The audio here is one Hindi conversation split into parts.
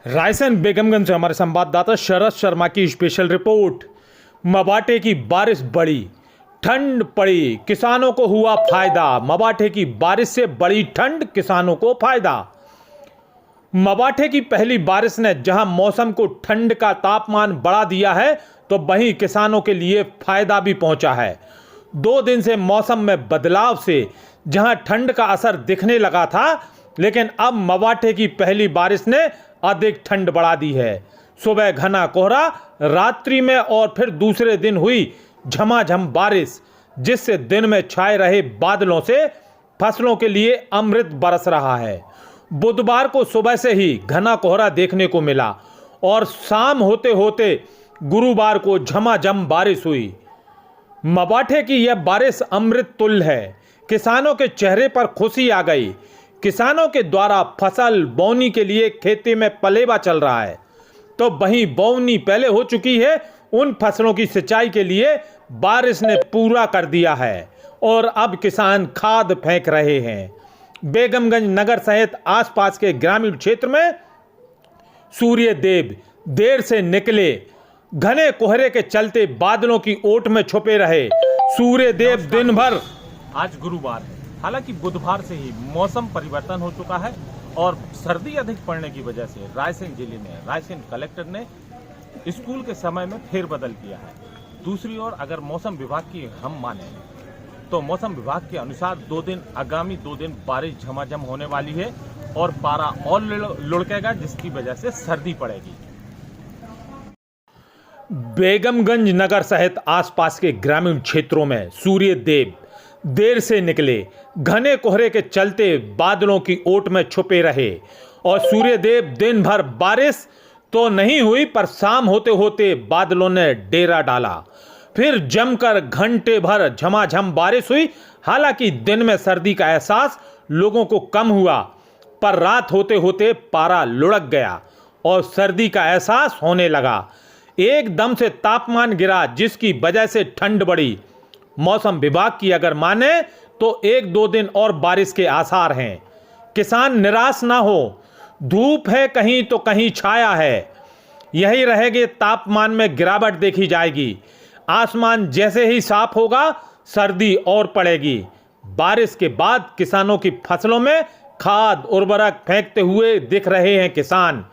रायसेन बेगमगंज से हमारे संवाददाता शरद शर्मा की स्पेशल रिपोर्ट। मबाटे की बारिश बढ़ी, ठंड पड़ी, किसानों को हुआ फायदा। मबाटे की बारिश से बड़ी ठंड, किसानों को फायदा। मबाटे की पहली बारिश ने जहां मौसम को ठंड का तापमान बढ़ा दिया है, तो वहीं किसानों के लिए फायदा भी पहुंचा है। 2 दिन से मौसम में बदलाव से जहां ठंड का असर दिखने लगा था, लेकिन अब मबाटे की पहली बारिश ने अधिक ठंड बढ़ा दी है। सुबह घना कोहरा, रात्रि में और फिर दूसरे दिन हुई झमाझम बारिश, जिससे दिन में छाए रहे बादलों से फसलों के लिए अमृत बरस रहा है। बुधवार को सुबह से ही घना कोहरा देखने को मिला और शाम होते होते गुरुवार को झमाझम बारिश हुई। मबाटे की यह बारिश अमृत तुल्य है। किसानों के चेहरे पर खुशी आ गई। किसानों के द्वारा फसल बोनी के लिए खेती में पलेवा चल रहा है, तो वहीं बोनी पहले हो चुकी है। उन फसलों की सिंचाई के लिए बारिश ने पूरा कर दिया है और अब किसान खाद फेंक रहे हैं। बेगमगंज नगर सहित आसपास के ग्रामीण क्षेत्र में सूर्य देव देर से निकले। घने कोहरे के चलते बादलों की ओट में छुपे रहे सूर्य देव दिन भर। आज गुरुवार है, हालांकि बुधवार से ही मौसम परिवर्तन हो चुका है और सर्दी अधिक पड़ने की वजह से रायसेन जिले में रायसेन कलेक्टर ने स्कूल के समय में फेरबदल किया है। दूसरी ओर अगर मौसम विभाग की हम माने तो मौसम विभाग के अनुसार आगामी 2 दिन बारिश झमाझम होने वाली है और पारा और लुढ़केगा, जिसकी वजह से सर्दी पड़ेगी। बेगमगंज नगर सहित आसपास के ग्रामीण क्षेत्रों में सूर्य देव देर से निकले। घने कोहरे के चलते बादलों की ओट में छुपे रहे और सूर्यदेव दिन भर बारिश तो नहीं हुई, पर शाम होते होते बादलों ने डेरा डाला। फिर जमकर घंटे भर झमाझम बारिश हुई। हालांकि दिन में सर्दी का एहसास लोगों को कम हुआ, पर रात होते होते पारा लुढ़क गया और सर्दी का एहसास होने लगा। एकदम से तापमान गिरा, जिसकी वजह से ठंड बढ़ी। मौसम विभाग की अगर माने तो 1-2 दिन और बारिश के आसार हैं। किसान निराश ना हो, धूप है कहीं तो कहीं छाया है, यही रहेगी। तापमान में गिरावट देखी जाएगी। आसमान जैसे ही साफ होगा, सर्दी और पड़ेगी। बारिश के बाद किसानों की फसलों में खाद उर्वरक फेंकते हुए दिख रहे हैं किसान।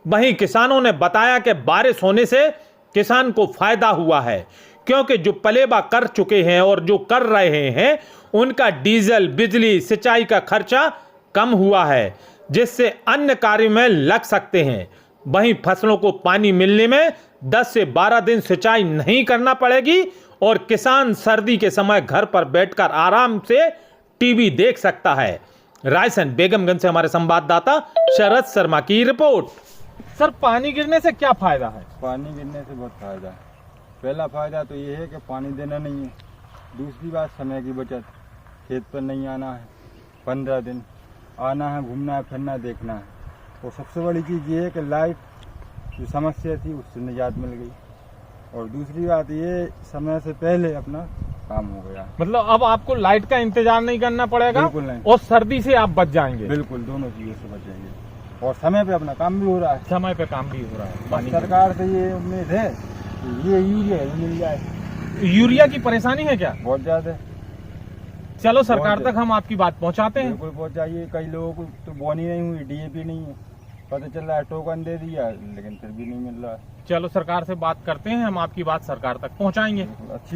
वहीं किसानों ने बताया कि बारिश होने से किसान को फायदा हुआ है, क्योंकि जो पलेबा कर चुके हैं और जो कर रहे हैं, उनका डीजल, बिजली, सिंचाई का खर्चा कम हुआ है, जिससे अन्य कार्य में लग सकते हैं। वहीं फसलों को पानी मिलने में 10 से 12 दिन सिंचाई नहीं करना पड़ेगी और किसान सर्दी के समय घर पर बैठकर आराम से टीवी देख सकता है। रायसेन बेगमगंज से हमारे संवाददाता शरद शर्मा की रिपोर्ट। सर, पानी गिरने से क्या फायदा है? पानी गिरने से बहुत फायदा है। पहला फायदा तो ये है कि पानी देना नहीं है। दूसरी बात, समय की बचत। खेत पर नहीं आना है, 15 दिन आना है, घूमना है, फिरना, देखना है। और सबसे बड़ी चीज़ ये है कि लाइट जो समस्या थी उससे निजात मिल गई। और दूसरी बात ये, समय से पहले अपना काम हो गया। मतलब अब आपको लाइट का इंतजार नहीं करना पड़ेगा। बिल्कुल नहीं। और सर्दी से आप बच जाएंगे। बिल्कुल, दोनों चीज़ों से बचेंगे और समय पे अपना काम भी हो रहा है। समय पे काम भी हो रहा है। पानी सरकार से ये उम्मीद है कि ये यूरिया मिल जाए। यूरिया की परेशानी है क्या? बहुत ज्यादा। चलो, सरकार तक हम आपकी बात पहुंचाते हैं। बिल्कुल पहुंचाइए। कई लोगों को तो बोनी नहीं हुई, डीएपी नहीं है, पता चल रहा है टोकन दे दिया, लेकिन फिर भी नहीं मिल रहा है। चलो, सरकार से बात करते हैं, हम आपकी बात सरकार तक पहुंचाएंगे। अच्छी